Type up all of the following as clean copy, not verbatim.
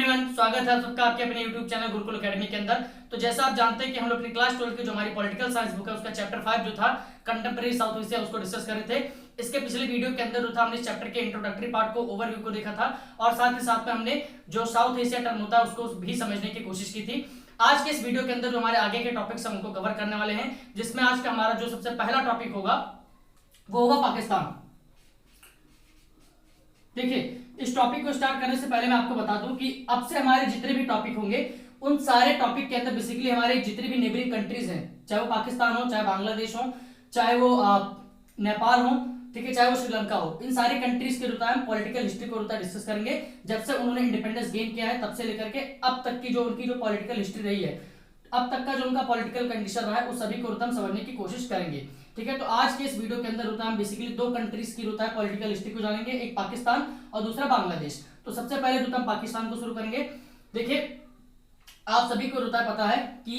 Everyone, स्वागत है सबका आपके अपने YouTube चैनल गुरुकुल एकेडमी के अंदर। तो जैसा आप जानते हैं कि हम लोग अपनी क्लास 12 की जो हमारी पॉलिटिकल साइंस बुक है उसका चैप्टर 5 जो था कंटेम्परेरी साउथ एशिया उसको डिस्कस कर रहे थे। इसके पिछले वीडियो के अंदर जो था हमने इस चैप्टर के इंट्रोडक्टरी पार्ट को ओवरव्यू को देखा था और साथ ही साथ में हमने जो साउथ एशिया टर्म होता है उसको भी समझने की कोशिश की थी। आज के इस वीडियो के अंदर जो हमारे आगे के टॉपिक्स हम उनको कवर करने वाले हैं, जिसमें आज का हमारा जो सबसे पहला टॉपिक होगा वो होगा पाकिस्तान। देखिए, इस टॉपिक को स्टार्ट करने से पहले मैं आपको बता दूं कि अब से हमारे जितने भी टॉपिक होंगे उन सारे टॉपिक के अंदर बेसिकली हमारे जितने भी नेबरिंग कंट्रीज हैं, चाहे वो पाकिस्तान हो, चाहे बांग्लादेश हो, चाहे वो नेपाल हो, ठीक है, चाहे वो श्रीलंका हो, इन सारी कंट्रीज के हम पॉलिटिकल हिस्ट्री को डिस्कस करेंगे। जब से उन्होंने इंडिपेंडेंस गेन किया है तब से लेकर के अब तक की जो उनकी जो पॉलिटिकल हिस्ट्री रही है, अब तक का जो उनका पॉलिटिकल कंडीशन रहा है, उस सभी को हम समझने की कोशिश करेंगे। ठीक है, तो आज के इस वीडियो के अंदर हम बेसिकली दो कंट्रीज की पॉलिटिकल हिस्ट्री को जानेंगे, एक पाकिस्तान और दूसरा बांग्लादेश। तो सबसे पहले हम पाकिस्तान को शुरू करेंगे। देखिए, आप सभी को पता है कि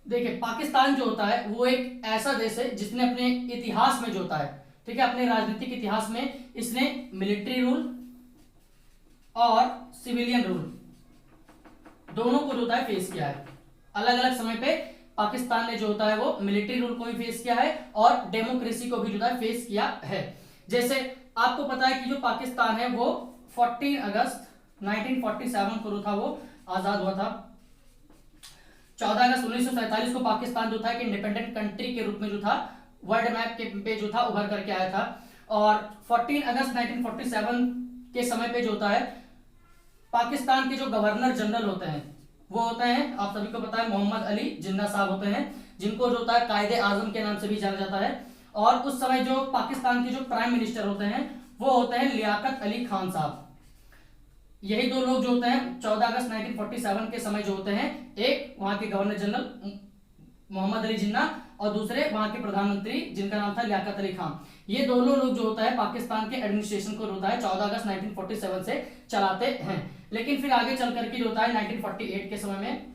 देखिए पाकिस्तान जो होता है वो एक ऐसा देश है जिसने अपने इतिहास में जो होता है, ठीक है, अपने राजनीतिक इतिहास में इसने मिलिट्री रूल और सिविलियन रूल दोनों को फेस किया है। अलग अलग समय पे पाकिस्तान ने जो होता है वो मिलिट्री रूल को भी फेस किया है और डेमोक्रेसी को भी फेस किया है। जैसे आपको पता है कि जो पाकिस्तान है वो 14 अगस्त 1947 को था वो आजाद हुआ था। 14 अगस्त 1947 को पाकिस्तान जो था एक इंडिपेंडेंट कंट्री के रूप में जो था वर्ल्ड मैप के पे जो था उभर करके आया था। और 14 अगस्त 1947 के समय पे जो होता है पाकिस्तान के जो गवर्नर जनरल होते हैं वो होते हैं, आप सभी को पता है, मोहम्मद अली जिन्ना साहब होते हैं, जिनको जो होता है कायदे आजम के नाम से भी जाना जाता है। और उस समय जो पाकिस्तान के जो प्राइम मिनिस्टर होते हैं वो होते हैं लियाकत अली खान साहब। यही दो लोग जो होते हैं 14 अगस्त 1947 के समय जो होते हैं, एक वहां के गवर्नर जनरल मोहम्मद अली जिन्ना और दूसरे वहां के प्रधानमंत्री जिनका नाम था लियाकत अली खान। ये दोनों लोग जो होता है पाकिस्तान के एडमिनिस्ट्रेशन को होता है 14 अगस्त 1947 से चलाते हैं। लेकिन फिर आगे चल करके जो होता है 1948 के समय में,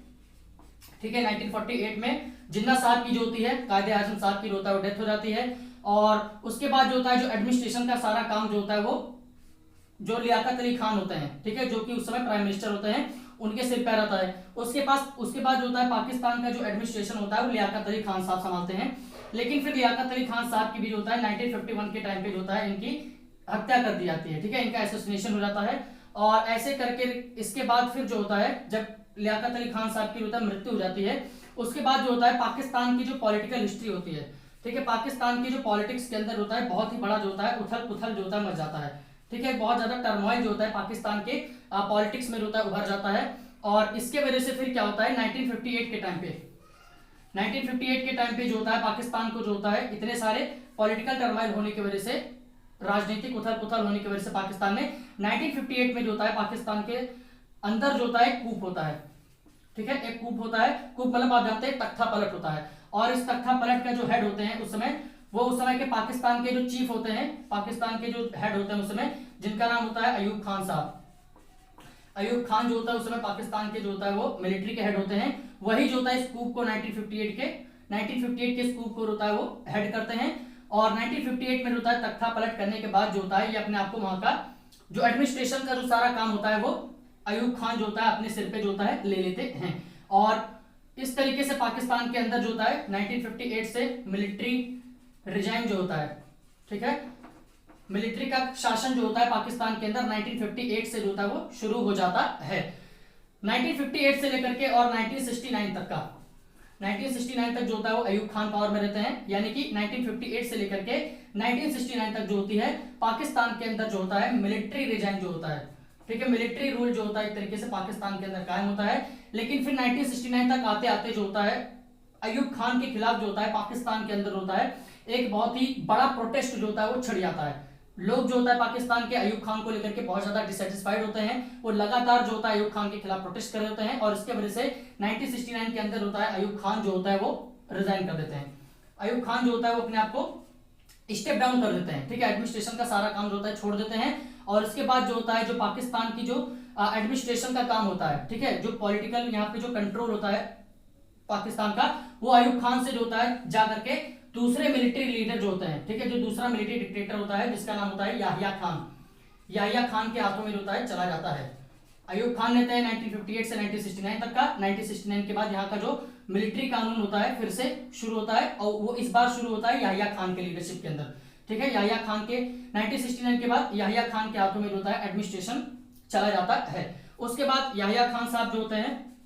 ठीक है, 1948 में जिन्ना साहब की जो होती है कायदे आजम साहब की होता है वो डेथ हो जाती है। और उसके बाद जो होता है जो एडमिनिस्ट्रेशन का सारा काम जो होता है वो जो लियाकत अली खान होते हैं, ठीक है, जो कि उस समय प्राइम मिनिस्टर होते हैं, उनके सिर पे रहता है। उसके बाद जो होता है पाकिस्तान का जो एडमिनिस्ट्रेशन होता है वो लियाकत अली खान साहब संभालते हैं। लेकिन फिर लियाकत अली खान साहब की भी जो होता है 1951 के टाइम पे जो होता है इनकी हत्या कर दी जाती है, ठीक है, इनका एसोसिनेशन हो जाता है। और ऐसे करके इसके बाद फिर जो होता है जब लियाकत अली खान साहब की मृत्यु हो जाती है, उसके बाद जो होता है पाकिस्तान की जो पॉलिटिकल हिस्ट्री होती है, ठीक है, पाकिस्तान की जो पॉलिटिक्स के अंदर होता है बहुत ही बड़ा जो होता है उथल पुथल जो होता है मच जाता है, ठीक है, बहुत ज्यादा टर्मोइल जो होता है पाकिस्तान के पॉलिटिक्स में होता है उभर जाता है। और इसके वजह से फिर क्या होता है 1958 के टाइम पे जो होता है पाकिस्तान को जो होता है इतने सारे पॉलिटिकल टर्मोइल होने की वजह से, राजनीतिक उथल पुथल होने की वजह से पाकिस्तान ने 1958 में जो होता है पाकिस्तान के अंदर जो होता है कूप होता है, ठीक है, एक कूप होता है। कूप मतलब आप जानते हैं तख्ता पलट होता है। और इस तख्ता पलट का जो हेड होते हैं उस समय के पाकिस्तान के जो चीफ होते हैं, पाकिस्तान के जो हेड होते हैं उस समय, जिनका नाम होता है अयूब खान साहब। अयूब खान जो होता है उस समय पाकिस्तान के जो होता है वो मिलिट्री के हेड होते हैं। वही जो होता है इस कूप को 1958 के स्कूप को होता है वो हेड करते हैं। और 1958 में होता है तख्ता पलट करने के बाद जो होता है ये अपने आप को वहां का जो एडमिनिस्ट्रेशन का जो सारा काम होता है वो अयूब खान जो होता है अपने सिर पे जो होता है ले लेते हैं। और इस तरीके से पाकिस्तान के अंदर जो होता है 1958 से मिलिट्री रिजाइम जो होता है, ठीक है, मिलिट्री का शासन जो होता है पाकिस्तान के अंदर 1958 से जो होता है वो शुरू हो जाता है। 1958 से लेकर के और 1969 तक जो होता है वो अयूब खान पावर में रहते हैं। यानी कि 1958 से लेकर के 1969 तक जो होती है पाकिस्तान के अंदर जो होता है मिलिट्री रिजाइम जो होता है, ठीक है, मिलिट्री रूल जो होता है एक तरीके से पाकिस्तान के अंदर कायम होता है। लेकिन फिर 1969 तक आते आते जो होता है अयूब खान के खिलाफ जो होता है पाकिस्तान के अंदर होता है एक बहुत ही बड़ा प्रोटेस्ट जो होता है वो छिड़ जाता है। लोग जो होता है पाकिस्तान के अयूब खान को लेकर के बहुत ज्यादा डिसैटिस्फाइड होते हैं, वो लगातार जो होता है अयूब खान के खिलाफ प्रोटेस्ट कर रहे होते हैं। और इसके वजह से 1969 के अंदर होता है अयूब खान जो होता है वो रिजाइन कर देते हैं। अयूब खान जो होता है वो अपने आप को स्टेप डाउन कर देते हैं, ठीक है, एडमिनिस्ट्रेशन का सारा काम जो होता है छोड़ देते हैं। और इसके बाद जो होता है जो पाकिस्तान की जो एडमिनिस्ट्रेशन का काम होता है, ठीक है, जो पॉलिटिकल यहाँ पे जो कंट्रोल होता है पाकिस्तान का, वो अयूब खान से जो होता है जा करके दूसरे मिलिट्री लीडर जो होते हैं, ठीक है, जो दूसरा मिलिट्री डिक्टेटर होता है जिसका नाम होता है याहिया खान के हाथों में होता है चला जाता है। अयूब खान रहते हैं 1958 से 1969 तक का। 1969 के बाद यहाँ का जो मिलिट्री कानून होता है फिर से शुरू होता है, और वो इस बार शुरू होता है याहिया खान के लीडरशिप के अंदर। ठीक है, याहिया खान के 1969 के बाद याहिया खान के हाथों में जो होता है एडमिनिस्ट्रेशन चला जाता है। उसके बाद याहिया खान साहब जो होते हैं,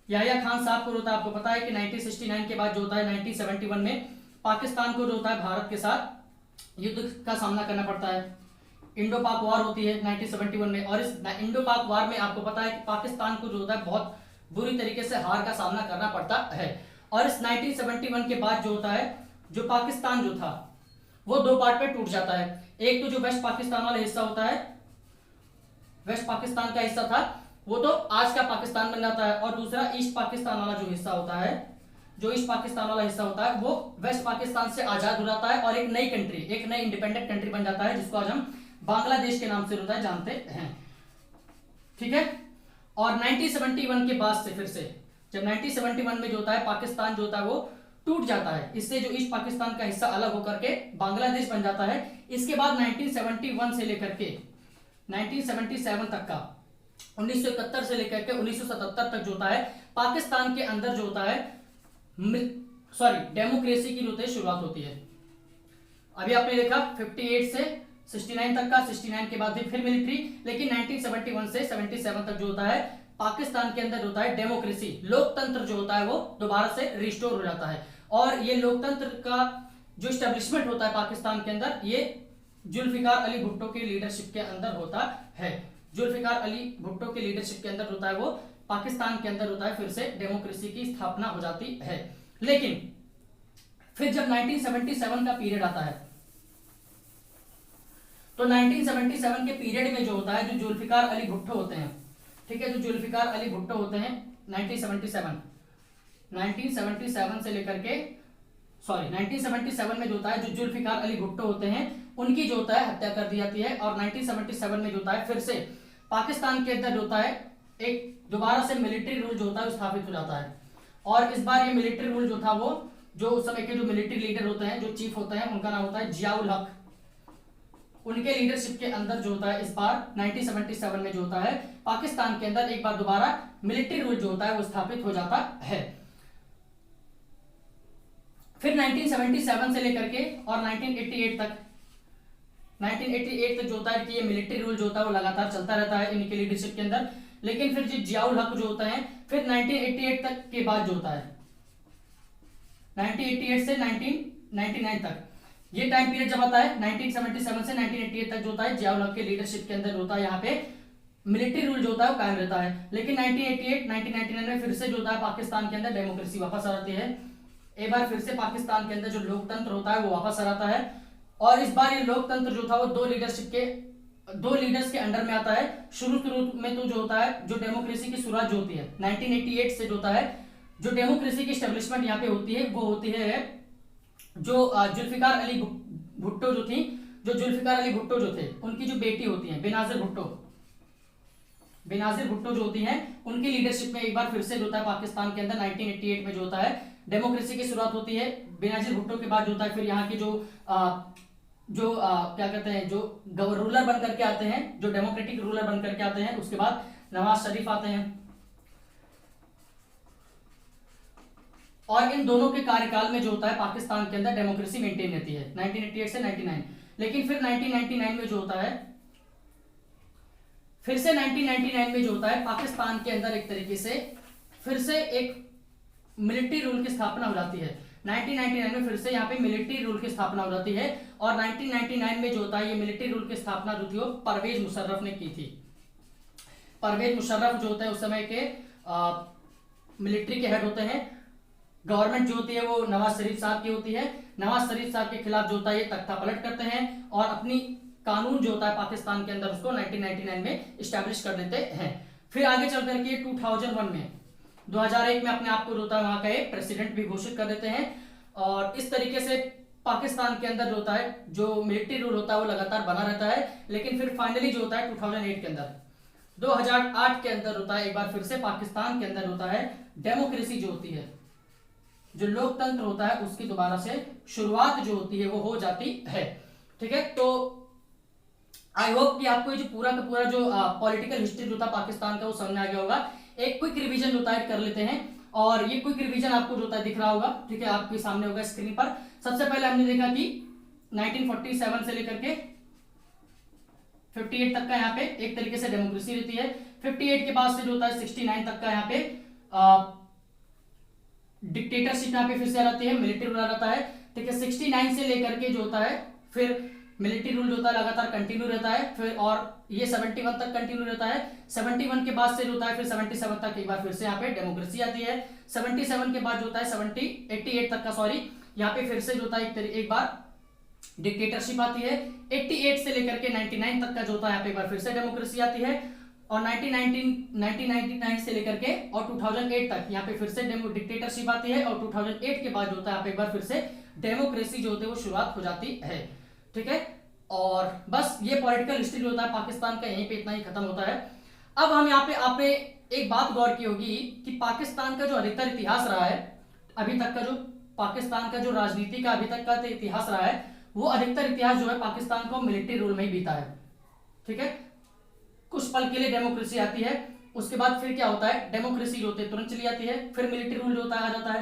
याहिया खान साहब को होता है, आपको पता है कि 1969 के बाद जो होता है 1971 में पाकिस्तान को जो होता है भारत के साथ युद्ध का सामना करना पड़ता है। इंडो पाक वॉर होती है 1971 में, और इस इंडो पाक वॉर में आपको पता है कि पाकिस्तान को जो होता है बहुत बुरी तरीके से हार का सामना करना पड़ता है। और इस 1971 के बाद जो होता है, जो पाकिस्तान जो था वो दो पार्ट में टूट जाता है। एक तो जो वेस्ट पाकिस्तान वाला हिस्सा होता है, वेस्ट पाकिस्तान का हिस्सा था, वो तो आज का पाकिस्तान बन जाता है, और दूसरा ईस्ट पाकिस्तान वाला जो हिस्सा होता है, जो ईस्ट पाकिस्तान वाला हिस्सा होता है वो वेस्ट पाकिस्तान से आजाद हो जाता है और एक नई कंट्री, एक नई इंडिपेंडेंट कंट्री बन जाता है, जिसको आज हम बांग्लादेश के नाम से होता है जानते हैं। ठीक है, और 1971 के बाद से फिर से जब 1971 में जो होता है पाकिस्तान जो होता है वो टूट जाता है, इससे जो ईस्ट पाकिस्तान का हिस्सा अलग होकर के बांग्लादेश बन जाता है। इसके बाद 1971 से लेकर के 1977 तक का, 1971 से लेकर के 1977 तक जो होता है पाकिस्तान के अंदर जो होता है डेमोक्रेसी की जो होती है शुरुआत होती है। अभी आपने देखा 58 से 69 तक का, 69 के बाद फिर मिलिट्री, लेकिन 1971 से 77 तक जो होता है पाकिस्तान के अंदर होता है डेमोक्रेसी, लोकतंत्र जो होता है वो दोबारा से रिस्टोर हो जाता है। और ये लोकतंत्र का जो स्टैब्लिशमेंट होता है पाकिस्तान के अंदर, ये जुल्फिकार अली भुट्टो की लीडरशिप के अंदर होता है। जुल्फिकार अली भुट्टो की लीडरशिप के अंदर होता है वो पाकिस्तान के अंदर होता है फिर से डेमोक्रेसी की स्थापना हो जाती है। लेकिन फिर जब 1977 का पीरियड आता है, तो 1977 के पीरियड में जो होता है, जो जुल्फिकार अली भुट्टो होते हैं, ठीक है, जो जुल्फिकार अली भुट्टो होते हैं 1977 से लेकर के 1977 में जो होता है, जो जुल्फिकार अली भुट्टो होते हैं उनकी जो होता है हत्या कर दी जाती है। और 1977 में जो होता है फिर से पाकिस्तान के अंदर जो होता है एक दोबारा से मिलिट्री रूल जो होता है स्थापित हो जाता है। और इस बार ये मिलिट्री रूल जो था वो, जो उस समय के जो मिलिट्री लीडर होते हैं, जो चीफ होते हैं, उनका नाम होता है जियाउल हक। उनके लीडरशिप के अंदर जो होता है इस बार 1977 में जो होता है पाकिस्तान के अंदर एक बार दोबारा मिलिट्री रूल जो होता है वो स्थापित हो जाता है। फिर 1977 से लेकर के और 1988 तक जो होता है कि ये मिलिट्री रूल जो होता है वो लगातार चलता रहता है इनके लीडरशिप के अंदर। लेकिन फिर जो जियाउल हक जो होता है फिर 1988 तक के बाद जो होता है 1988 से 1999 तक, ये टाइम पीरियड जब आता है 1977 से 1988 तक जो होता है जियाउल हक के लीडरशिप के अंदर होता है यहाँ पे मिलिट्री रूल जो होता है वो कायम रहता है। लेकिन 1999 में फिर से जो होता है पाकिस्तान के अंदर डेमोक्रेसी वापस आ जाती है। एक बार फिर से पाकिस्तान के अंदर जो लोकतंत्र होता है वो वापस आ जाता है। और इस बार ये लोकतंत्र जो था वो दो लीडर्स के अंडर में आता है। शुरू में तो जो होता है, जो डेमोक्रेसी की शुरुआत जो होती है 1988 से जो होता है, जो डेमोक्रेसी की स्टेब्लिशमेंट यहाँ पे होती है वो होती है जो जुल्फिकार अली भुट्टो जो थी, जो जुल्फिकार अली भुट्टो जो थे उनकी जो बेटी होती है बेनाजिर भुट्टो जो होती हैं, उनकी लीडरशिप में एक बार फिर से जो होता है पाकिस्तान के अंदर 1988 में जो होता है डेमोक्रेसी की शुरुआत होती है। बेनाजिर भुट्टो के बाद जो होता है फिर यहाँ के क्या कहते हैं, जो रूलर बन करके आते हैं, जो डेमोक्रेटिक रूलर बन करके आते हैं, उसके बाद नवाज शरीफ आते हैं। और इन दोनों के कार्यकाल में जो होता है पाकिस्तान के अंदर डेमोक्रेसी मेंटेन रहती है 1988 से 99। लेकिन फिर 1999 में जो होता है, फिर से 1999 में जो होता है पाकिस्तान के अंदर एक तरीके से फिर से एक मिलिट्री रूल की स्थापना हो जाती है। 1999 में फिर से यहाँ पे मिलिट्री रूल की स्थापना हो जाती है। और 1999 में जो होता है ये मिलिट्री रूल की स्थापना जो थी वो परवेज मुशर्रफ ने की थी। परवेज मुशर्रफ जो होते हैं उस समय के मिलिट्री के हेड होते हैं। गवर्नमेंट जो होती है वो नवाज शरीफ साहब की होती है। नवाज शरीफ साहब के खिलाफ जो होता है ये तख्ता पलट करते हैं और अपनी कानून जो होता है पाकिस्तान के अंदर उसको 1999 में इस्टेब्लिश कर देते हैं। फिर आगे चल करके 2001 में 2001 में अपने आप को होता है वहां का एक प्रेसिडेंट भी घोषित कर देते हैं। और इस तरीके से पाकिस्तान के अंदर जो होता है जो मिलिट्री रूल होता है वो लगातार बना रहता है। लेकिन फिर फाइनली जो होता है 2008 के अंदर 2008 के अंदर होता है एक बार फिर से पाकिस्तान के अंदर होता है डेमोक्रेसी जो होती है, जो लोकतंत्र होता है उसकी दोबारा से शुरुआत जो होती है वो हो जाती है। ठीक है, तो आई होप कि आपको ये जो पूरा का पूरा जो पॉलिटिकल हिस्ट्री जो था पाकिस्तान का वो समझ में आ गया होगा। एक क्विक रिवीजन जो है कर लेते हैं, और ये क्विक रिवीजन आपको जो है दिख रहा होगा, ठीक है, आपके सामने होगा स्क्रीन पर। सबसे पहले हमने देखा कि 1947 से लेकर के 58 तक का यहाँ पे एक तरीके से डेमोक्रेसी रहती है। 58 के बाद से जो होता है 69 तक का यहाँ पे डिक्टेटरशिप यहाँ पे फिर से आ जाती है, मिलिट्री रूल आ जाता है, ठीक है। 69 से लेकर के जो होता है फिर मिलिट्री रूल जो होता है लगातार कंटिन्यू रहता है, फिर और ये 71 तक कंटिन्यू रहता है। 71 के बाद से जो होता है फिर 77 तक एक बार फिर से यहाँ पे डेमोक्रेसी आती है। 77 के बाद जो होता है 88 तक का सॉरी यहाँ पे फिर से जो होता है एक बार डिक्टेटरशिप आती है। 88 से लेकर के 99 तक का जो होता है यहाँ पे एक बार फिर से डेमोक्रेसी आती है, और 1999 से लेकर के और 2008 तक यहाँ पे फिर से डिक्टेटरशिप आती है, और 2008 के बाद जो होता है यहाँ पे एक बार फिर से डेमोक्रेसी जो होती है वो शुरुआत हो जाती है, ठीक है। और बस ये पॉलिटिकल हिस्ट्री जो होता है पाकिस्तान का यहीं पे इतना ही खत्म होता है। अब हम यहाँ पे आपने एक बात गौर की होगी कि पाकिस्तान का जो अधिकतर इतिहास रहा है अभी तक का, जो पाकिस्तान का जो राजनीति का अभी तक का इतिहास रहा है, वो अधिकतर इतिहास जो है पाकिस्तान को मिलिट्री रूल में ही बीता है, ठीक है। कुछ पल के लिए डेमोक्रेसी आती है, उसके बाद फिर क्या होता है, डेमोक्रेसी जो होती है तुरंत चली जाती है, फिर मिलिट्री रूल जो होता है आ जाता है,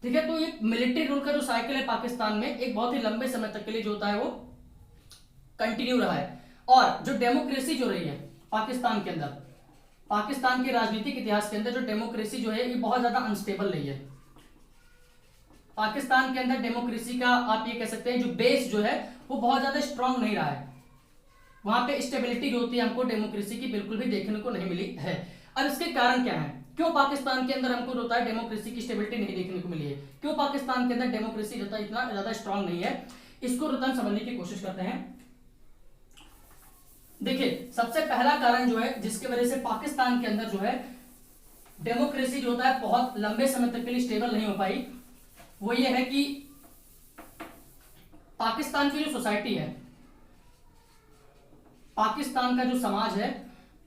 ठीक है। तो ये मिलिट्री रूल का जो साइकिल है पाकिस्तान में एक बहुत ही लंबे समय तक के लिए जो होता है वो कंटिन्यू रहा है। और जो डेमोक्रेसी जो रही है पाकिस्तान के अंदर, पाकिस्तान के राजनीतिक इतिहास के अंदर जो डेमोक्रेसी जो है ये बहुत ज्यादा अनस्टेबल रही है। पाकिस्तान के अंदर डेमोक्रेसी का आप ये कह सकते हैं जो बेस जो है वो बहुत ज्यादा स्ट्रांग नहीं रहा है, वहां पे स्टेबिलिटी जो होती है हमको डेमोक्रेसी की बिल्कुल भी देखने को नहीं मिली है। और इसके कारण क्या है, क्यों पाकिस्तान के अंदर हमको होता है डेमोक्रेसी की स्टेबिलिटी नहीं देखने को मिली है, क्यों पाकिस्तान के अंदर डेमोक्रेसी रहता इतना ज्यादा स्ट्रांग नहीं है, इसको हम समझने की कोशिश करते हैं। देखिए सबसे पहला कारण जो है जिसकी वजह से पाकिस्तान के अंदर जो है डेमोक्रेसी जो होता है बहुत लंबे समय तक के लिए स्टेबल नहीं हो पाई, वो ये है कि पाकिस्तान की जो सोसाइटी है, पाकिस्तान का जो समाज है,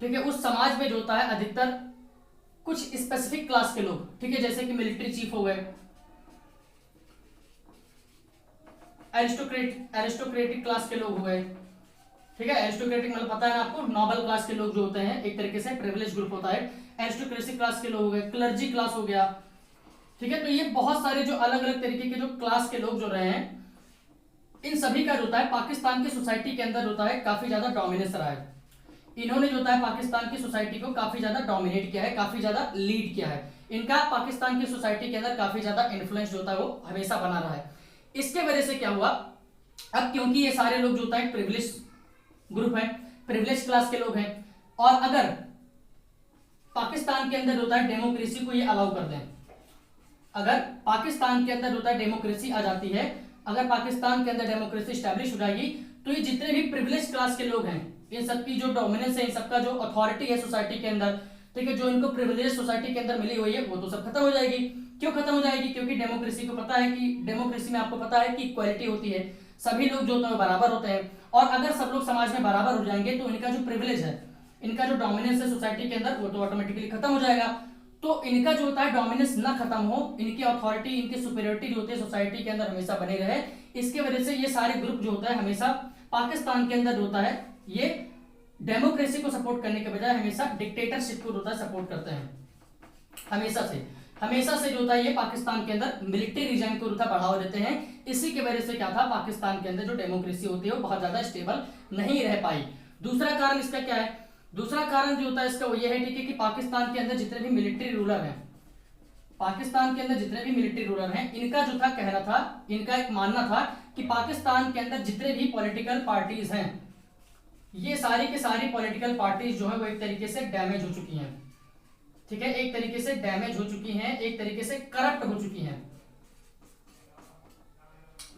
ठीक है, उस समाज में जो होता है अधिकतर कुछ स्पेसिफिक क्लास के लोग, ठीक है, जैसे कि मिलिट्री चीफ हो गए, एरिस्टोक्रेटिक क्लास के लोग हो गए, ठीक है। एरिस्टोक्रेटिक मतलब पता है ना आपको, नोबल क्लास के लोग जो होते हैं एक तरीके से प्रिविलेज ग्रुप होता है, एरिस्टोक्रेटिक क्लास के लोग हो गए, क्लर्जी क्लास हो गया, ठीक है। तो ये बहुत सारे जो अलग अलग तरीके के जो क्लास के लोग जो रहे हैं, इन सभी का जो होता है पाकिस्तान की सोसाइटी के अंदर होता है काफी ज्यादा डोमिनेंस रहा है। इन्होंने जो होता है पाकिस्तान की सोसाइटी को काफी ज्यादा डोमिनेट किया है, काफी ज्यादा लीड किया है, इनका पाकिस्तान की सोसाइटी के अंदर काफी ज्यादा इन्फ्लुएंस जो होता है वो हमेशा बना रहा है। इसके वजह से क्या हुआ, अब क्योंकि ये सारे लोग जो होता है प्रिविलेज ग्रुप है, प्रिविलेज क्लास के लोग हैं, और अगर पाकिस्तान के अंदर होता है डेमोक्रेसी को ये अलाउ कर दें, अगर पाकिस्तान के अंदर होता है डेमोक्रेसी आ जाती है, अगर पाकिस्तान के अंदर डेमोक्रेसी स्टैब्लिश हो जाएगी, तो ये जितने भी प्रिविलेज क्लास के लोग हैं, इन सबकी जो डोमिनेंस है, इन सबका जो अथॉरिटी है सोसाइटी के अंदर, ठीक है, जो इनको प्रिविलेज सोसाइटी के अंदर मिली हुई है, वो तो सब खत्म हो जाएगी। क्यों खत्म हो जाएगी, क्योंकि डेमोक्रेसी को पता है कि डेमोक्रेसी में आपको पता है कि इक्वालिटी होती है, सभी लोग जो होते हैं बराबर होते हैं, और अगर सब लोग समाज में बराबर हो जाएंगे तो इनका जो प्रिविलेज है, इनका जो डोमिनेंस है सोसाइटी के अंदर, वो तो ऑटोमेटिकली खत्म हो जाएगा। तो इनका जो होता है डोमिनेंस ना खत्म हो, इनकी अथॉरिटी, इनकी सुपीरियरिटी जो होती है सोसाइटी के अंदर हमेशा बनी रहे, इसके वजह से ये सारे ग्रुप जो होता है हमेशा पाकिस्तान के अंदर होता है ये डेमोक्रेसी को सपोर्ट करने के बजाय हमेशा डिक्टेटरशिप को होता है सपोर्ट करते हैं, हमेशा से जो होता है ये पाकिस्तान के अंदर मिलिट्री रिजाइन को होता बढ़ावा देते हैं। इसी की वजह से क्या था, पाकिस्तान के अंदर जो डेमोक्रेसी होती है वो बहुत ज्यादा स्टेबल नहीं रह पाई। दूसरा कारण इसका क्या है, दूसरा कारण जो होता है इसका वो ये है, ठीक है, कि पाकिस्तान के अंदर जितने भी मिलिट्री रूलर हैं, पाकिस्तान के अंदर जितने भी मिलिट्री रूलर हैं, इनका जो था कहना था, इनका एक मानना था कि पाकिस्तान के अंदर जितने भी पॉलिटिकल पार्टीज हैं, ये सारी की सारी पॉलिटिकल पार्टीज जो है वो एक तरीके से डैमेज हो चुकी हैं, ठीक है, एक तरीके से डैमेज हो चुकी हैं, एक तरीके से करप्ट हो चुकी हैं।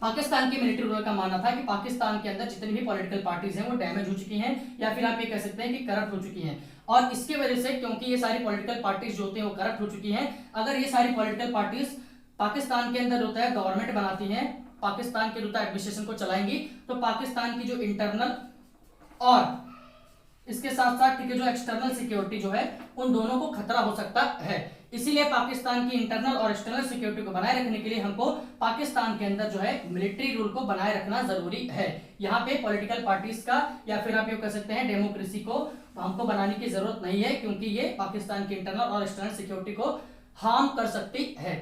पाकिस्तान के मिलिट्री रूलर का मानना था कि पाकिस्तान के अंदर जितनी भी पॉलिटिकल पार्टीज हैं वो डैमेज हो चुकी हैं, या फिर आप ये कह सकते हैं कि करप्ट हो चुकी हैं। और इसके वजह से, क्योंकि ये सारी पॉलिटिकल पार्टीज जो होती हैं वो करप्ट हो चुकी हैं, अगर ये सारी पॉलिटिकल पार्टीज पाकिस्तान के अंदर होता है गवर्नमेंट बनाती हैं, पाकिस्तान के होता है एडमिनिस्ट्रेशन को चलाएंगी, तो पाकिस्तान की जो इंटरनल और इसके साथ साथ ठीक है जो एक्सटर्नल सिक्योरिटी जो है उन दोनों को खतरा हो सकता है। इसीलिए पाकिस्तान की इंटरनल और एक्सटर्नल सिक्योरिटी को बनाए रखने के लिए हमको पाकिस्तान के अंदर जो है मिलिट्री रूल को बनाए रखना जरूरी है। यहाँ पे पॉलिटिकल पार्टीज का या फिर आप ये कह सकते हैं डेमोक्रेसी को हमको बनाने की जरूरत नहीं है, क्योंकि ये पाकिस्तान की इंटरनल और एक्सटर्नल सिक्योरिटी को हार्म कर सकती है।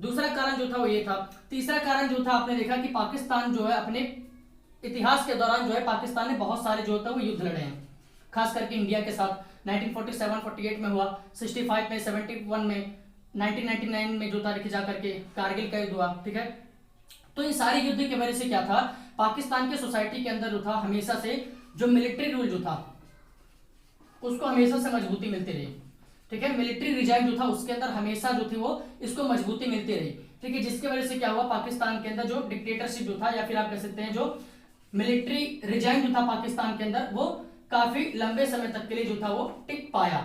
दूसरा कारण जो था वो ये था। तीसरा कारण जो था, आपने देखा कि पाकिस्तान जो है अपने इतिहास के दौरान जो है पाकिस्तान ने बहुत सारे जो होता है वो युद्ध लड़े हैं, खास करके इंडिया के साथ 1947-48 में हुआ, 65 में, 71 में, 1999 में जो था देखिए जा करके कारगिल का युद्ध हुआ। ठीक है, तो इन सारे युद्ध की वजह से क्या था, पाकिस्तान के सोसाइटी के अंदर जो था हमेशा से जो मिलिट्री रूल जो था उसको हमेशा से मजबूती मिलती रही। ठीक है, मिलिट्री रिजाइम जो था उसके अंदर हमेशा जो थी वो इसको मजबूती मिलती रही। ठीक है, जिसकी वजह से क्या हुआ, पाकिस्तान के अंदर जो डिक्टेटरशिप जो था या फिर आप कह सकते हैं जो मिलिट्री रिजाइम जो था पाकिस्तान के अंदर वो काफी लंबे समय तक के लिए जो था वो टिक पाया।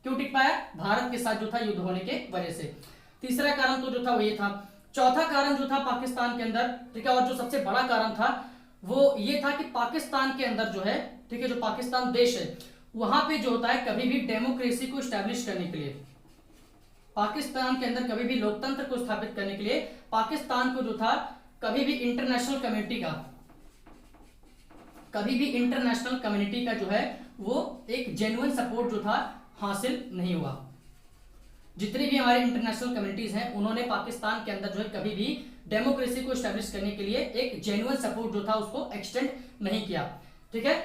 क्यों टिक पाया, भारत के साथ जो था युद्ध होने के वजह से। तीसरा कारण तो जो था वो ये था। चौथा कारण जो था पाकिस्तान के अंदर, ठीक है, और जो सबसे बड़ा कारण था वो ये था कि पाकिस्तान के अंदर जो है, ठीक है, जो पाकिस्तान देश है वहां पे जो होता है कभी भी डेमोक्रेसी को स्टैब्लिश करने के लिए, पाकिस्तान के अंदर कभी भी लोकतंत्र को स्थापित करने के लिए पाकिस्तान को जो था कभी भी इंटरनेशनल कम्युनिटी का जो है वो एक जेन्युइन सपोर्ट जो था हासिल नहीं हुआ। जितनी भी हमारे इंटरनेशनल कम्युनिटीज हैं उन्होंने पाकिस्तान के अंदर जो है कभी भी डेमोक्रेसी को स्टैब्लिश करने के लिए एक जेन्युइन सपोर्ट जो था उसको एक्सटेंड नहीं किया। ठीक है,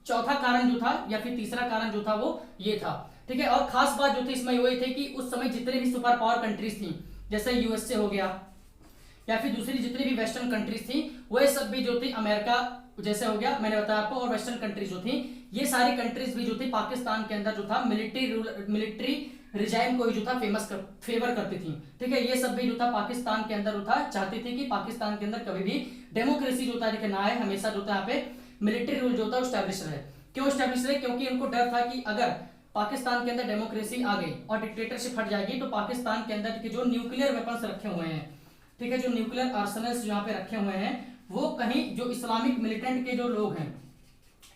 चौथा कारण जो था या फिर तीसरा कारण जो था वो ये था। ठीक है, और खास बात जो थी इसमें वही थी कि उस समय जितने भी सुपर पावर कंट्रीज थी, जैसे यूएसए हो गया या फिर दूसरी जितनी भी वेस्टर्न कंट्रीज थी, वह सब भी जो थी, अमेरिका जैसे हो गया मैंने बताया आपको, और वेस्टर्न कंट्रीज जो थी, ये सारी कंट्रीज भी जो थी पाकिस्तान के अंदर जो था मिलिट्री रिजाइम को ही जो था फेवर करती थी। ठीक है, ये सब भी जो था पाकिस्तान के अंदर जो था चाहती थी कि पाकिस्तान के अंदर कभी भी डेमोक्रेसी जो था ना आए, हमेशा जो था यहाँ पे मिलिट्री रूल जो था स्टैब्लिश रहे। क्यों स्टैब्लिश रहे, क्योंकि उनको डर था कि अगर पाकिस्तान के अंदर डेमोक्रेसी आ गई और डिक्टेटरशिप हट जाएगी तो पाकिस्तान के अंदर जो न्यूक्लियर वेपन्स रखे हुए हैं, ठीक है, जो न्यूक्लियर आर्सेनल्स यहाँ पे रखे हुए हैं, वो कहीं जो इस्लामिक मिलिटेंट के जो लोग हैं,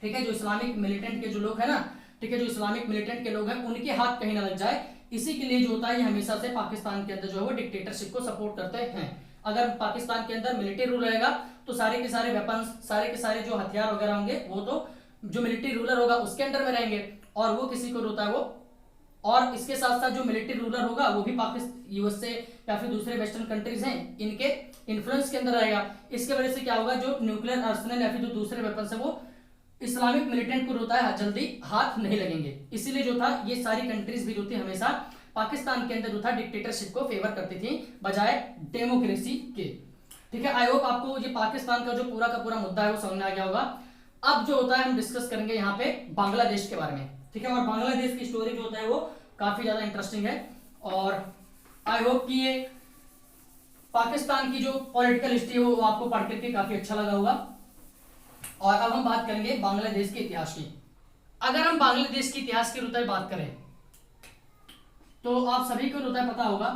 ठीक है, जो इस्लामिक मिलिटेंट के जो लोग हैं ना, ठीक है, जो इस्लामिक मिलिटेंट के लोग हैं उनके हाथ कहीं ना लग जाए। इसी के लिए जो होता है ये हमेशा से पाकिस्तान के अंदर जो है वो डिक्टेटरशिप को सपोर्ट करते हैं। अगर पाकिस्तान के अंदर मिलिट्री रूल रहेगा तो सारे के सारे वेपन्स, सारे के सारे जो हथियार वगैरह होंगे वो तो जो मिलिट्री रूलर होगा उसके अंडर में रहेंगे, और वो किसी को होता है वो, और इसके साथ साथ जो मिलिट्री रूलर होगा वो भी पाकिस्तान, यूएसए या फिर दूसरे वेस्टर्न कंट्रीज हैं इनके इन्फ्लुएंस के अंदर रहेगा। इसके वजह से क्या होगा, जो न्यूक्लियर आर्सेनल या फिर जो दूसरे वेपन्स है वो इस्लामिक मिलिटेंट को होता है जल्दी हाथ नहीं लगेंगे। इसीलिए जो था ये सारी कंट्रीज भी जो थी हमेशा पाकिस्तान के अंदर जो था डिक्टेटरशिप को फेवर करती थी बजाय डेमोक्रेसी के। ठीक है, आई होप आपको ये पाकिस्तान का जो पूरा का पूरा मुद्दा है वो समझ में आ गया होगा। अब जो होता है हम डिस्कस करेंगे यहाँ पे बांग्लादेश के बारे में। ठीक है, और बांग्लादेश की स्टोरी जो होता है वो काफी ज्यादा इंटरेस्टिंग है, और आई होप कि ये पाकिस्तान की जो पॉलिटिकल हिस्ट्री है वो आपको पढ़ करके काफी अच्छा लगा होगा। और अब हम बात करेंगे बांग्लादेश के इतिहास की। अगर हम बांग्लादेश के इतिहास की रुतबे बात करें तो आप सभी को रुतबा पता होगा,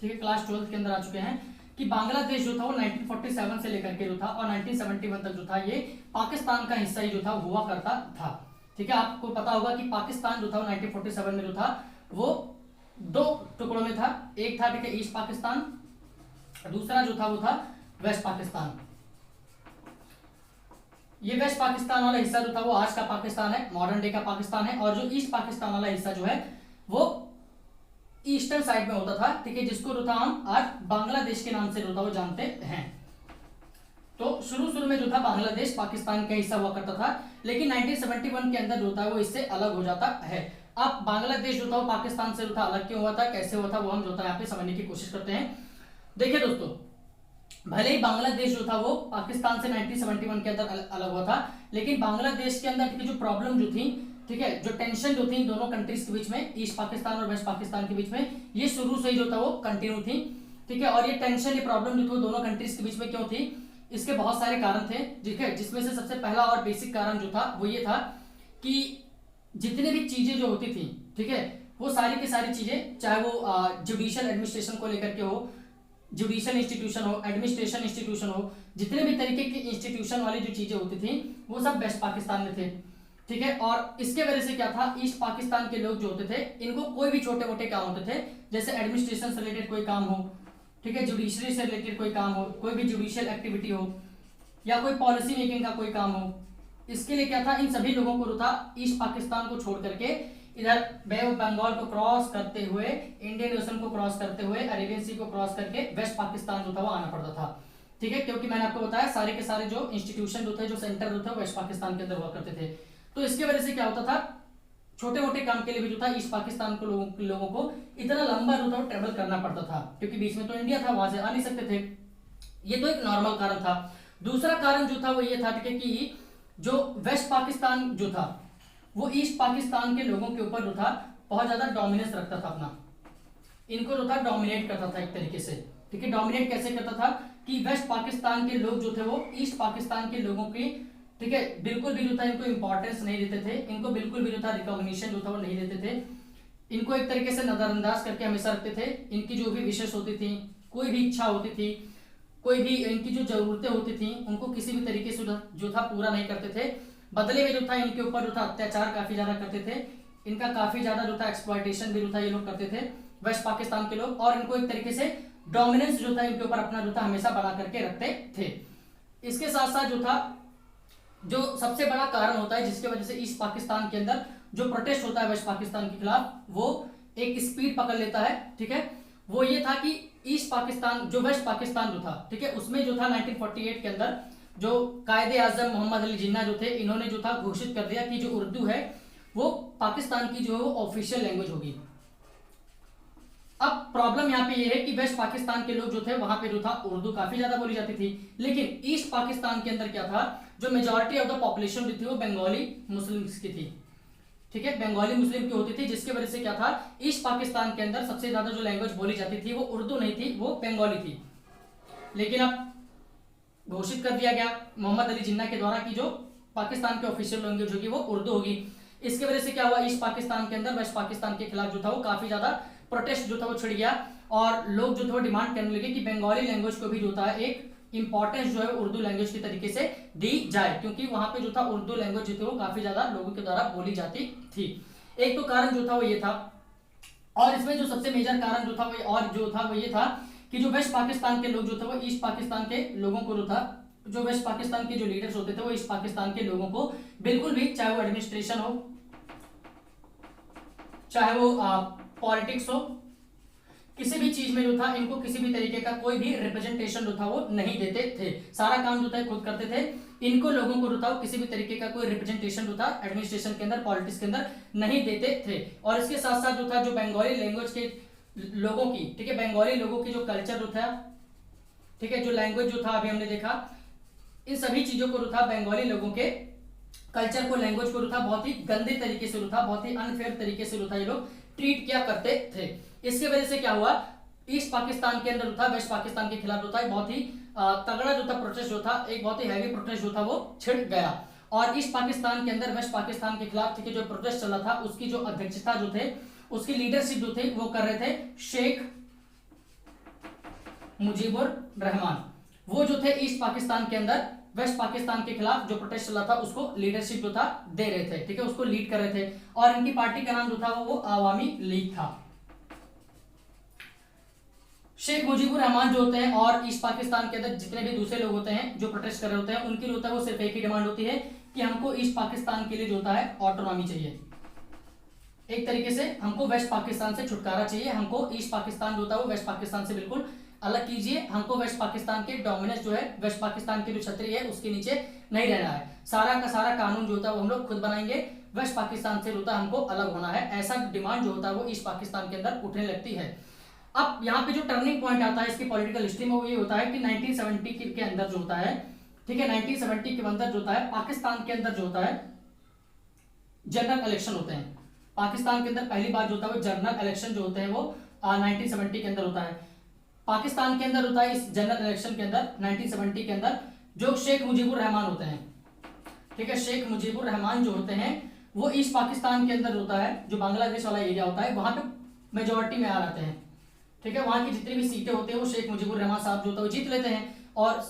ठीक है, क्लास 12 के अंदर आ चुके हैं कि बांग्लादेश जो था वो 1947 से लेकर के जो था और 1971 तक जो था ये पाकिस्तान का हिस्सा ही जो था हुआ करता था। ठीक है, आपको पता होगा कि पाकिस्तान जो था 1947 में जो था वो दो टुकड़ों में था। एक था, ठीक है, ईस्ट पाकिस्तान, दूसरा जो था वो था वेस्ट पाकिस्तान। ये वेस्ट पाकिस्तान वाला हिस्सा जो था वो आज का पाकिस्तान है, मॉडर्न डे का पाकिस्तान है, और जो ईस्ट पाकिस्तान वाला हिस्सा जो है वो ईस्टर्न साइड में होता था। ठीक है, जिसको जो था हम आज बांग्लादेश के नाम से जो था वो जानते हैं। तो शुरू में जो था बांग्लादेश पाकिस्तान का हिस्सा हुआ करता था, लेकिन 1971 के अंदर जो था वो इससे अलग हो जाता है। अब बांग्लादेश जो था वो पाकिस्तान से जो था अलग क्यों हुआ था, कैसे हुआ था, वो हम जो था यहाँ पे समझने की कोशिश करते हैं। देखिए दोस्तों, भले ही बांग्लादेश जो था वो पाकिस्तान से 1971 के अंदर अलग हुआ था, लेकिन बांग्लादेश के अंदर जो प्रॉब्लम जो थी, ठीक है, जो टेंशन जो थी दोनों कंट्रीज के बीच में, ईस्ट पाकिस्तान और वेस्ट पाकिस्तान के बीच में, ये शुरू से ही जो था वो कंटिन्यू थी। ठीक है, और ये टेंशन, ये प्रॉब्लम जो थी दोनों कंट्रीज के बीच में क्यों थी, इसके बहुत सारे कारण थे। ठीक है, जिसमें से सबसे पहला और बेसिक कारण जो था वो ये था कि जितने भी चीजें जो होती थी, ठीक है, वो सारी की सारी चीजें, चाहे वो जुडिशियल एडमिनिस्ट्रेशन को लेकर के हो, जुडिशियल इंस्टीट्यूशन हो, एडमिनिस्ट्रेशन इंस्टीट्यूशन हो, जितने भी तरीके के इंस्टीट्यूशन वाली जो चीजें होती थी वो सब वेस्ट पाकिस्तान में थे। ठीक है। और इसके वजह से क्या था, ईस्ट पाकिस्तान के लोग जो होते थे इनको कोई भी छोटे मोटे काम होते थे, जैसे एडमिनिस्ट्रेशन से रिलेटेड कोई काम हो, ठीक है, जुडिशरी से रिलेटेड कोई काम हो, कोई भी जुडिशियल एक्टिविटी हो, या कोई पॉलिसी मेकिंग का कोई काम हो, इसके लिए क्या था, इन सभी लोगों को था ईस्ट पाकिस्तान को छोड़ करके इधर बे ऑफ बंगाल को क्रॉस करते हुए, इंडियन ओशन को क्रॉस करते हुए, अरेबियन सी को क्रॉस करके वेस्ट पाकिस्तान जो था वो आना पड़ता था। ठीक है, क्योंकि मैंने आपको बताया सारे के सारे जो इंस्टीट्यूशन जो थे, जो सेंटर जो थे, वेस्ट पाकिस्तान के अंदर हुआ करते थे। तो इसके वजह से क्या होता था, छोटे मोटे काम के लिए भी जो था ईस्ट पाकिस्तान को लोगों को इतना लंबा जो था वो ट्रेवल करना पड़ता था, क्योंकि बीच में तो इंडिया था, वहां से आ नहीं सकते थे। ये तो एक नॉर्मल कारण था। दूसरा कारण जो था वो ये था कि जो वेस्ट पाकिस्तान जो था वो ईस्ट पाकिस्तान के लोगों के ऊपर जो था बहुत ज्यादा डोमिनेंस रखता था अपना, इनको जो था डोमिनेट करता था एक तरीके से। ठीक है, डोमिनेट कैसे करता था कि वेस्ट पाकिस्तान के लोग जो थे वो ईस्ट पाकिस्तान के लोगों की, ठीक है, बिल्कुल भी जो था इनको इंपॉर्टेंस नहीं देते थे, इनको बिल्कुल भी जो था रिकॉग्निशन जो था वो नहीं देते थे, इनको एक तरीके से नजरअंदाज करके हमेशा रखते थे। इनकी जो भी विशेष होती थी, कोई भी इच्छा होती थी, कोई भी इनकी जो जरूरतें होती थी, उनको किसी भी तरीके से जो था पूरा नहीं करते थे। बदले में जो था इनके ऊपर जो था अत्याचार काफी ज्यादा करते थे, इनका काफी ज्यादा जो था एक्सप्लॉयटेशन भी जो था ये लोग करते थे वेस्ट पाकिस्तान के लोग, और इनको एक तरीके से डोमिनेंस जो था इनके ऊपर अपना जो था हमेशा बना करके रखते थे। इसके साथ साथ जो था जो सबसे बड़ा कारण होता है जिसकी वजह से ईस्ट पाकिस्तान के अंदर जो प्रोटेस्ट होता है वेस्ट पाकिस्तान के खिलाफ, वो एक स्पीड पकड़ लेता है। ठीक है, वो ये था कि ईस्ट पाकिस्तान जो वेस्ट पाकिस्तान जो था, ठीक है, उसमें जो था 1948 के अंदर जो कायदे आजम मोहम्मद अली जिन्ना जो थे, इन्होंने जो था घोषित कर दिया कि जो उर्दू है वो पाकिस्तान की जो है वो ऑफिशियल लैंग्वेज होगी। अब प्रॉब्लम यहाँ पे ये है कि वेस्ट पाकिस्तान के लोग जो थे वहां पे जो था उर्दू काफी ज्यादा बोली जाती थी, लेकिन ईस्ट पाकिस्तान के अंदर क्या था, जो मेजॉरिटी ऑफ द पॉपुलेशन जो थी वो बंगाली मुस्लिम्स की थी। ठीक है, बंगाली मुस्लिम की होती थी, जिसकी वजह से क्या था, ईस्ट पाकिस्तान के अंदर सबसे ज्यादा जो लैंग्वेज बोली जाती थी वो उर्दू नहीं थी, वो बंगाली थी। लेकिन अब घोषित कर दिया गया मोहम्मद अली जिन्ना के द्वारा कि जो पाकिस्तान की ऑफिशियल लैंग्वेज होगी वो उर्दू होगी। इसकी वजह से क्या हुआ, ईस्ट पाकिस्तान के अंदर वेस्ट पाकिस्तान के खिलाफ जो था वो काफी ज्यादा प्रोटेस्ट जो था वो छिड़ गया, और लोग जो था वो डिमांड करने लगे कि बंगाली लैंग्वेज को भी जो था एक इंपॉर्टेंस जो है उर्दू लैंग्वेज के तरीके से दी जाए, क्योंकि वहां पे जो था उर्दू लैंग्वेज जो थी वो काफी ज्यादा लोगों के द्वारा बोली जाती थी। एक तो कारण जो था वो ये था, और इसमें जो सबसे मेजर कारण जो था वो ये था कि जो वेस्ट पाकिस्तान के लोग जो थे वो ईस्ट पाकिस्तान के लोगों को जो था, जो वेस्ट पाकिस्तान के जो लीडर्स होते थे वो ईस्ट पाकिस्तान के लोगों को बिल्कुल भी, चाहे वो एडमिनिस्ट्रेशन हो, चाहे वो पॉलिटिक्स हो, किसी भी चीज में जो था इनको किसी भी तरीके का कोई भी रिप्रेजेंटेशन जो था वो नहीं देते थे, सारा काम जो था खुद करते थे। इनको लोगों को जो था किसी भी तरीके का कोई रिप्रेजेंटेशन जो था एडमिनिस्ट्रेशन के अंदर, पॉलिटिक्स के अंदर नहीं देते थे। और इसके साथ साथ जो था जो बंगाली लैंग्वेज के लोगों की, ठीक है, बंगाली लोगों की जो कल्चर जो था, ठीक है, जो लैंग्वेज जो था अभी हमने देखा, इन सभी चीजों को जो था बंगाली लोगों के कल्चर को, लैंग्वेज को जो था बहुत ही गंदे तरीके से जो था, बहुत ही अनफेयर तरीके से जो था ये लोग ट्रीट किया करते थे। इसके वजह से क्या हुआ, ईस्ट पाकिस्तान के अंदर जो था वेस्ट पाकिस्तान के खिलाफ जो था बहुत ही तगड़ा जो था प्रोटेस्ट जो था, एक बहुत ही हैवी प्रोटेस्ट जो था वो छिड़ गया। और ईस्ट पाकिस्तान के अंदर वेस्ट पाकिस्तान के खिलाफ, ठीक है, जो प्रोटेस्ट चला था उसकी जो अध्यक्षता जो थे, उसकी लीडरशिप जो थे वो कर रहे थे शेख मुजीबुर रहमान। वो जो थे ईस्ट पाकिस्तान के अंदर वेस्ट पाकिस्तान के खिलाफ जो प्रोटेस्ट चला था उसको लीडरशिप जो था दे रहे थे, ठीक है, उसको लीड कर रहे थे। और इनकी पार्टी का नाम जो था वो आवामी लीग था। शेख मुजीबुर रहमान जो होते हैं और ईस्ट पाकिस्तान के अंदर जितने भी दूसरे लोग होते हैं जो प्रोटेस्ट कर रहे होते हैं, उनकी होता है वो सिर्फ एक ही डिमांड होती है कि हमको ईस्ट पाकिस्तान के लिए जो होता है ऑटोनॉमी चाहिए। एक तरीके से हमको वेस्ट पाकिस्तान से छुटकारा चाहिए, हमको ईस्ट पाकिस्तान जो होता है वो वेस्ट पाकिस्तान से बिल्कुल अलग कीजिए, हमको वेस्ट पाकिस्तान के डोमिनेंस जो है, वेस्ट पाकिस्तान की जो छतरी है उसके नीचे नहीं रहना है, सारा का सारा कानून जो होता है वो हम लोग खुद बनाएंगे, वेस्ट पाकिस्तान से होता है हमको अलग होना है, ऐसा डिमांड जो होता है वो ईस्ट पाकिस्तान के अंदर उठने लगती है। अब यहाँ पे जो टर्निंग पॉइंट आता है इसकी पॉलिटिकल हिस्ट्री में वो ये होता है कि 1970 के अंदर जो होता है, ठीक है, 1970 के अंदर जो होता है पाकिस्तान के अंदर जो होता है जनरल इलेक्शन होते हैं। पाकिस्तान के अंदर पहली बार जो होता है वो जनरल इलेक्शन जो होते हैं वो 1970 के अंदर होता है। पाकिस्तान के अंदर होता है इस जनरल इलेक्शन के अंदर 1970 के अंदर जो शेख मुजीबुर रहमान होते हैं, ठीक है, शेख मुजीबुर रहमान जो होते हैं वो ईस्ट पाकिस्तान के अंदर होता है, जो बांग्लादेश वाला एरिया होता है वहां पे मेजोरिटी में आ जाते हैं, ठीक है, वहां की जितनी भी सीटें होती है वो शेख मुजीबुर रहमान साहब जो होता है वो जीत लेते हैं। और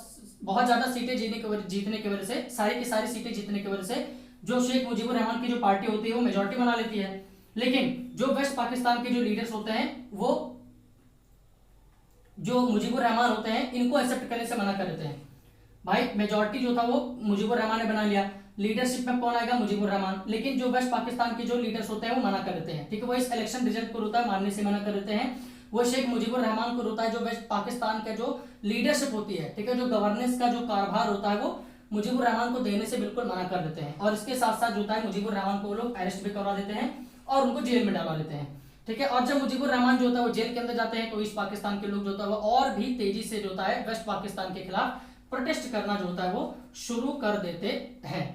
बहुत ज्यादा सीटें जीतने की वजह से, सारी की सारी सीटें जीतने की वजह से जो शेख मुजीबुर रहमान की जो पार्टी होती है वो मेजोरिटी बना लेती है, लेकिन जो वेस्ट पाकिस्तान के जो लीडर्स होते हैं वो जो मुजीबुर रहमान होते हैं इनको एक्सेप्ट करने से मना कर देते हैं। भाई मेजोरिटी जो था वो मुजीबुर रहमान ने बना लिया, लीडरशिप में कौन आएगा, मुजीबुर रहमान, लेकिन जो वेस्ट पाकिस्तान के जो लीडर्स होते हैं वो मना कर देते हैं, ठीक है, वो इस इलेक्शन रिजल्ट को होता है मानने से मना कर देते हैं। वो शेख मुजीबुर रहमान को होता है जो वेस्ट पाकिस्तान का जो लीडरशिप होती है, ठीक है, जो गवर्नेंस का जो कारभार होता है वो मुजीबुर रहमान को देने से बिल्कुल मना कर देते हैं, और इसके साथ साथ जो होता है मुजीबुर रहमान को वो लोग अरेस्ट भी करवा देते हैं और उनको जेल में डालवा देते हैं, ठीक है। और जब मुजीबुर रहमान जो होता है वो जेल के अंदर जाते हैं तो ईस्ट पाकिस्तान के लोग जो होता है वो और भी तेजी से जो होता है वेस्ट पाकिस्तान के खिलाफ प्रोटेस्ट करना जो होता है वो शुरू कर देते हैं।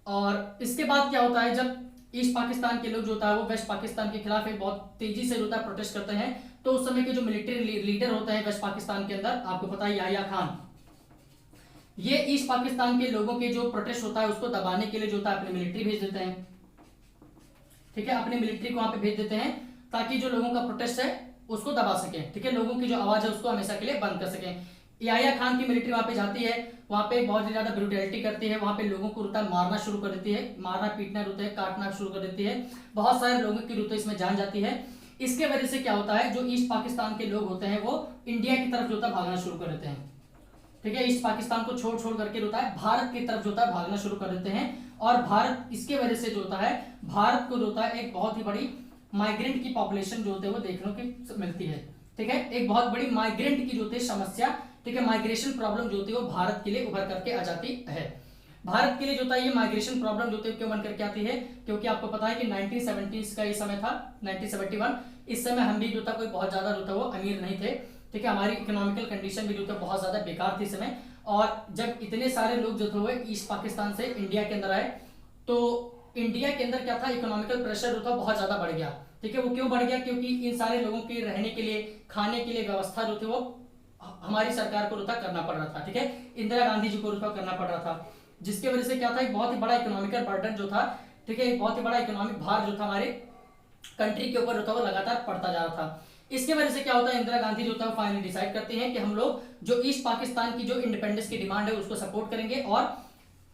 और इसके बाद क्या होता है, जब ईस्ट पाकिस्तान के लोग जो होता है वो वेस्ट पाकिस्तान के खिलाफ एक बहुत तेजी से जो होता है प्रोटेस्ट करते हैं, तो उस समय के जो मिलिट्री लीडर होते हैं वेस्ट पाकिस्तान के अंदर, आपको पता है याह्या खान, ये ईस्ट पाकिस्तान के लोगों के जो प्रोटेस्ट होता है उसको दबाने के लिए जो होता है अपनी मिलिट्री भेज देते हैं, ठीक है, अपनी मिलिट्री को वहां पे भेज देते हैं ताकि जो लोगों का प्रोटेस्ट है उसको दबा सके, ठीक है, लोगों की जो आवाज है उसको हमेशा के लिए बंद कर सके। याह्या खान की मिलिट्री वहां पे जाती है, वहां पे बहुत ही ज्यादा ब्रूटैलिटी करती है, वहां पे लोगों को रुता मारना शुरू कर देती है, मारना पीटना रुता है, काटना शुरू कर देती है, बहुत सारे लोगों की रुता इसमें जान जाती है। इसके वजह से क्या होता है, जो ईस्ट पाकिस्तान के लोग होते हैं वो इंडिया की तरफ जो होता है भागना शुरू कर देते हैं, ठीक है, ईस्ट पाकिस्तान को छोड़ छोड़ करके होता है भारत की तरफ जो होता है भागना शुरू कर देते हैं। और भारत इसके वजह से जो होता है भारत को जो होता है एक बहुत ही बड़ी माइग्रेंट की पॉपुलेशन जो होते है वो देखने को मिलती है, ठीक है, एक बहुत बड़ी माइग्रेंट की जो होती है समस्या, ठीक है, माइग्रेशन प्रॉब्लम जो होती है वो भारत के लिए उभर करके आ जाती है। भारत के लिए जो होता है ये माइग्रेशन प्रॉब्लम जो होती है क्यों बन करके आती है, क्योंकि आपको पता है कि 1970s का ये समय था, 1971, इस समय हम भी जो था कोई बहुत ज्यादा जो था वो अमीर नहीं थे, ठीक है, हमारी इकोनॉमिकल कंडीशन भी जो था बहुत ज्यादा बेकार थी इस समय। और जब इतने सारे लोग जो थे वो ईस्ट पाकिस्तान से इंडिया के अंदर आए तो इंडिया के अंदर क्या था, इकोनॉमिकल प्रेशर जो था बहुत ज्यादा बढ़ गया, ठीक है, वो क्यों बढ़ गया, क्योंकि इन सारे लोगों के रहने के लिए खाने के लिए व्यवस्था जो थी वो हमारी सरकार को रुता करना पड़ रहा था, ठीक है, इंदिरा गांधी जी को रुता करना पड़ रहा था, जिसकी वजह से क्या था, एक बहुत ही बड़ा इकोनॉमिकल बर्डन जो था, ठीक है, एक बहुत ही बड़ा इकोनॉमिक भार जो था हमारे कंट्री के ऊपर जो था वो लगातार पड़ता जा रहा था। इसके वजह से क्या होता है, इंदिरा गांधी जो था वो फाइनली डिसाइड करते हैं कि हम लोग जो ईस्ट पाकिस्तान की जो इंडिपेंडेंस की डिमांड है उसको सपोर्ट करेंगे और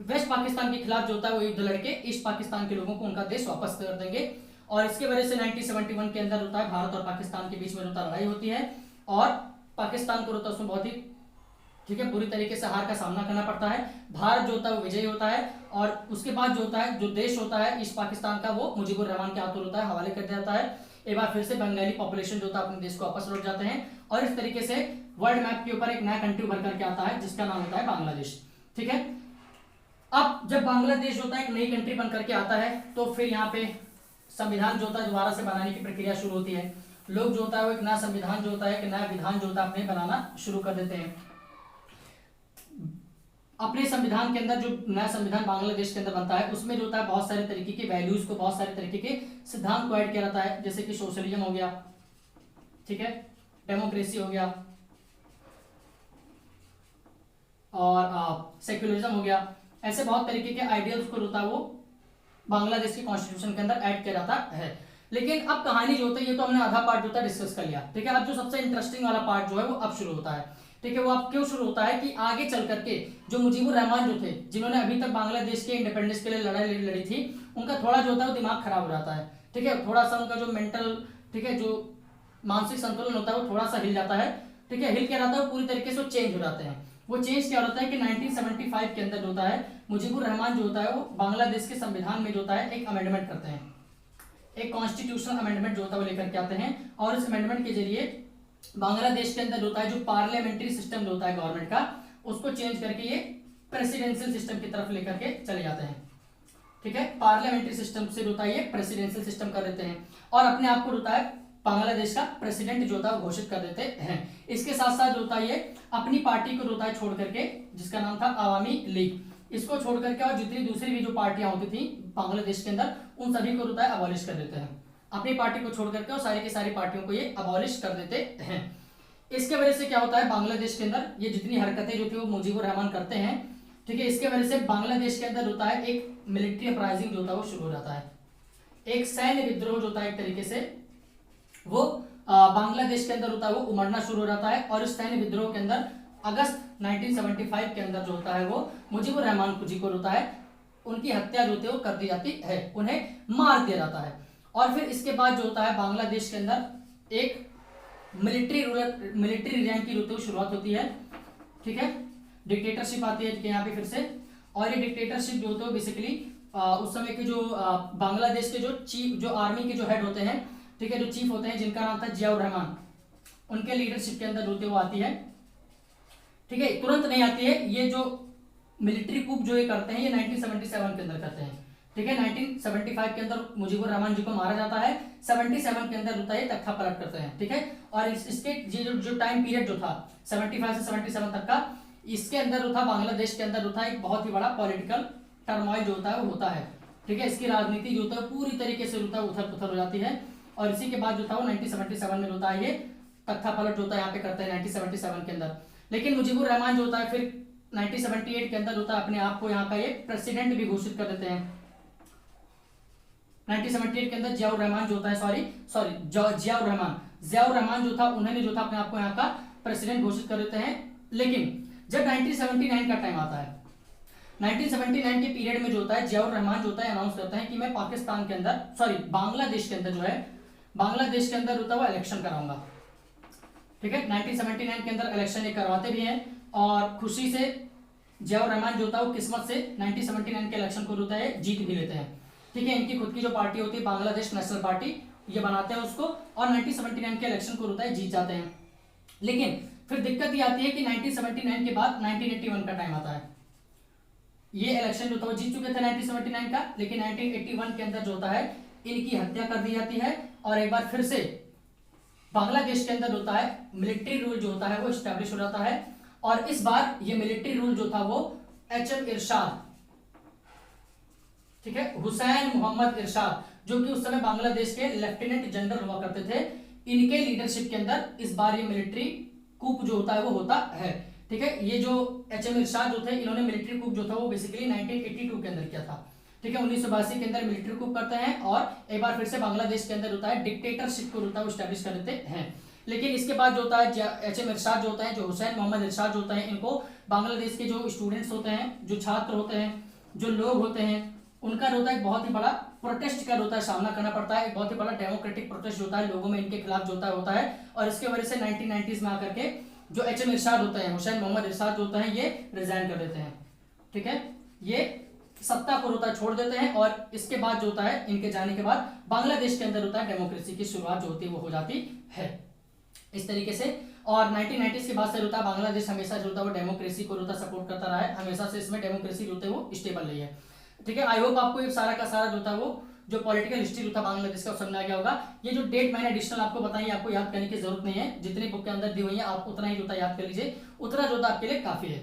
वेस्ट पाकिस्तान के खिलाफ जो होता है वो युद्ध लड़के ईस्ट पाकिस्तान के लोगों को उनका देश वापस कर देंगे। और इसके वजह से 1971 के अंदर होता है भारत और पाकिस्तान के बीच में होता लड़ाई होती है और पाकिस्तान को होता है उसमें बहुत ही, ठीक है, बुरी तरीके से हार का सामना करना पड़ता है। भारत जो होता है वो विजयी होता है और उसके बाद जो होता है जो देश होता है ईस्ट पाकिस्तान का वो मुजीबुर रहमान के हाथों होता है हवाले कर दिया जाता है। एक बार फिर से बंगाली पॉपुलेशन जो होता है अपने देश को वापस लौट जाते हैं और इस तरीके से वर्ल्ड मैप के ऊपर एक नया कंट्री उभर करके आता है जिसका नाम होता है बांग्लादेश, ठीक है। अब जब बांग्लादेश होता है एक नई कंट्री बन करके आता है तो फिर यहाँ पे संविधान जो होता है दोबारा से बनाने की प्रक्रिया शुरू होती है। लोग जो होता है वो एक नया संविधान जो होता है एक नया विधान जो होता है अपने बनाना शुरू कर देते हैं। अपने संविधान के अंदर जो नया संविधान बांग्लादेश के अंदर बनता है उसमें जो होता है बहुत सारे तरीके की वैल्यूज को, बहुत सारे तरीके के सिद्धांत को ऐड किया जाता है, जैसे कि सोशलिज्म हो गया, ठीक है, डेमोक्रेसी हो गया और सेक्युलरिज्म हो गया। ऐसे बहुत तरीके के आइडियल्स को होता है वो बांग्लादेश के कॉन्स्टिट्यूशन के अंदर ऐड किया जाता है। लेकिन अब कहानी जो होती है ये तो हमने आधा पार्ट जो होता है डिस्कस कर लिया, ठीक है। अब जो सबसे इंटरेस्टिंग वाला पार्ट जो है वो अब शुरू होता है, ठीक है। वो अब क्यों शुरू होता है कि आगे चल करके जो मुजीबुर रहमान जो थे जिन्होंने अभी तक बांग्लादेश के इंडिपेंडेंस के लिए लड़ाई लड़ी थी उनका थोड़ा जो होता है वो दिमाग खराब हो जाता है, ठीक है, थोड़ा सा उनका जो मेंटल, ठीक है, जो मानसिक संतुलन होता है वो थोड़ा सा हिल जाता है, ठीक है। हिल क्या जाता है पूरी तरीके से चेंज हो जाते हैं। वो चेंज क्या होता है कि 1975 के अंदर जो होता है मुजीबुर रहमान जो होता है वो बांग्लादेश के संविधान में जो होता है एक अमेंडमेंट करते हैं, एक कॉन्स्टिट्यूशनल अमेंडमेंट जो होता है वो लेकर के आते हैं और इस अमेंडमेंट के जरिए बांग्लादेश के अंदर होता है जो पार्लियामेंट्री सिस्टम जो होता है गवर्नमेंट का उसको चेंज करके ये प्रेसिडेंशियल सिस्टम की तरफ लेकर के चले जाते हैं, ठीक है। पार्लियामेंट्री सिस्टम से होता है ये प्रेसिडेंशियल सिस्टम कर देते हैं और अपने आप को होता है बांग्लादेश का प्रेसिडेंट जो होता है घोषित कर देते हैं। इसके साथ साथ होता है ये अपनी पार्टी को होता है छोड़ करके जिसका नाम था अवामी लीग, इसको छोड़ करके और जितनी दूसरी भी जो पार्टियां होती थी बांग्लादेश के अंदर उन सभी को होता है अबॉलिश कर देते हैं। अपनी पार्टी को छोड़ करके और सारी की सारी पार्टियों को ये अबॉलिश कर देते हैं। इसके वजह से क्या होता है बांग्लादेश के अंदर ये जितनी हरकतें जो थी वो मुजीबुर रहमान करते हैं, ठीक है। इसके वजह से बांग्लादेश के अंदर होता है एक मिलिट्री अपराइजिंग जो होता है वो शुरू हो जाता है, एक सैन्य विद्रोह जो होता है एक तरीके से वो बांग्लादेश के अंदर होता है वो उमड़ना शुरू हो जाता है। और इस सैन्य विद्रोह के अंदर अगस्त 1975 के अंदर जो होता है वो मुजीबुर रहमान जी को होता है उनकी हत्या जो होती है वो कर दी जाती है, उन्हें मार दिया जाता है। और फिर इसके बाद जो होता है बांग्लादेश के अंदर एक मिलिट्री रिजाइन की जो शुरुआत होती है, ठीक है, डिक्टेटरशिप आती है यहाँ पे फिर से। और ये डिक्टेटरशिप जो होता है बेसिकली उस समय के जो बांग्लादेश के जो चीफ, जो आर्मी के जो हेड होते हैं, ठीक है, जो चीफ होते हैं जिनका नाम था जियाउर रहमान, उनके लीडरशिप के अंदर होते वो आती है, ठीक है। तुरंत नहीं आती है, ये जो मिलिट्री कूप जो ये करते हैं ये 1977 के अंदर करते हैं, ठीक है। 1975 के अंदर मुजीबुर रहमान जी को मारा जाता है, 77 के अंदर होता है तख्ता पलट करते हैं, ठीक है। और इसके ये जो टाइम पीरियड जो था 75 से 77 तक का, इसके अंदर जो था बांग्लादेश के अंदर जो था एक बहुत ही बड़ा पॉलिटिकल टर्मोइल जो होता है वो होता है, ठीक है। इसकी राजनीति जो होता है पूरी तरीके से होता है उथल पुथल हो जाती है। और इसी के बाद जो था वो 1977 में होता है ये तख्ता पलट जो होता है यहाँ पे करते हैं 1977 के अंदर। लेकिन मुजीबुर रहमान जो होता है फिर 1978 के अंदर होता है अपने आप को यहाँ का ये प्रेसिडेंट भी घोषित कर देते हैं। 1978 के अंदर जियाउर रहमान जो होता है जियाउर रहमान जो था उन्होंने जो था अपने आप को यहाँ का प्रेसिडेंट घोषित कर देते हैं। लेकिन जब 1979 का टाइम आता है, 1979 के पीरियड में जो होता है जियाउर रहमान जो होता है अनाउंस करता है कि मैं पाकिस्तान के अंदर बांग्लादेश के अंदर जो है बांग्लादेश के अंदर होता है वो इलेक्शन कराऊंगा, ठीक है। 1979 के अंदर इलेक्शन ये करवाते भी हैं और खुशी से जियाउर रहमान जो होता है वो किस्मत से 1979 के इलेक्शन को होता है जीत भी लेते हैं, ठीक है। इनकी खुद की जो पार्टी होती है बांग्लादेश नेशनल पार्टी, ये बनाते हैं उसको और 1979 के इलेक्शन को होता है जीत जाते हैं। लेकिन फिर दिक्कत ये आती है कि 1979 के बाद 1981 का टाइम आता है। ये इलेक्शन जो था वो जीत चुके थे 1979 का, लेकिन 1981 के अंदर जो होता है इनकी हत्या कर दी जाती है और एक बार फिर से बांग्लादेश के अंदर होता है मिलिट्री रूल जो होता है वो स्टैब्लिश हो जाता है। और इस बार ये मिलिट्री रूल जो था वो एचएम इरशाद, ठीक है, हुसैन मोहम्मद इरशाद, जो कि उस समय बांग्लादेश के लेफ्टिनेंट जनरल हुआ करते थे, इनके लीडरशिप के अंदर इस बार ये मिलिट्री कूप जो होता है वो होता है, ठीक है। ये जो एचएम इरशाद जो थे इन्होंने मिलिट्री कूप जो था वो बेसिकली 1982 के अंदर किया था, ठीक है। 1982 के अंदर मिलिट्री कूप करते हैं और एक बार फिर से बांग्लादेश के अंदर होता है डिक्टेटरशिप को होता है वो स्टैब्लिश कर देते हैं। लेकिन इसके बाद जो होता है एचएम इरशाद जो होता है, जो हुसैन मोहम्मद इरशाद जो होता है, इनको बांग्लादेश के जो स्टूडेंट्स होते हैं, जो छात्र होते हैं, जो लोग होते हैं, उनका होता है बहुत ही बड़ा प्रोटेस्ट का होता है सामना करना पड़ता है। एक बहुत ही बड़ा डेमोक्रेटिक प्रोटेस्ट होता है लोगों में इनके खिलाफ जो होता है और इसके वजह से 1990s में आकर के जो एचएम इरशाद होते हैं, हुसैन मोहम्मद इरशाद जो होता है ये रिजाइन कर देते हैं, ठीक है। ये सत्ता को होता है छोड़ देते हैं और इसके बाद जो होता है इनके जाने के बाद बांग्लादेश के अंदर होता है डेमोक्रेसी की शुरुआत जो होती है वो हो जाती है इस तरीके से। और 1990s के बाद से होता है बांग्लादेश हमेशा जो होता है वो डेमोक्रेसी को होता सपोर्ट करता रहा है, हमेशा से इसमें डेमोक्रेसी जो होता है वो स्टेबल रही है, ठीक है। आई होप आपको ये सारा का सारा जो होता है वो जो पॉलिटिकल हिस्ट्री होता है बांग्लादेश का समझ आ गया होगा। ये जो डेट मैंने एडिशनल आपको बताई आपको याद करने की जरूरत नहीं है, जितनी बुक के अंदर दी हुई है आप उतना ही जो याद कर लीजिए, उतना जो आपके लिए काफी है।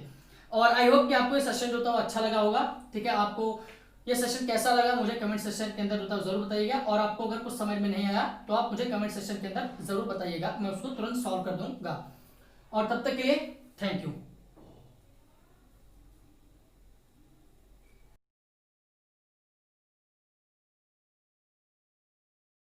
और आई होप कि आपको ये सेशन जो था वो अच्छा लगा होगा, ठीक है। आपको ये सेशन कैसा लगा मुझे कमेंट सेक्शन के अंदर होता जरूर बताइएगा और आपको अगर कुछ समझ में नहीं आया तो आप मुझे कमेंट सेक्शन के अंदर जरूर बताइएगा, मैं उसको तुरंत सॉल्व कर दूंगा। और तब तक के लिए थैंक यू।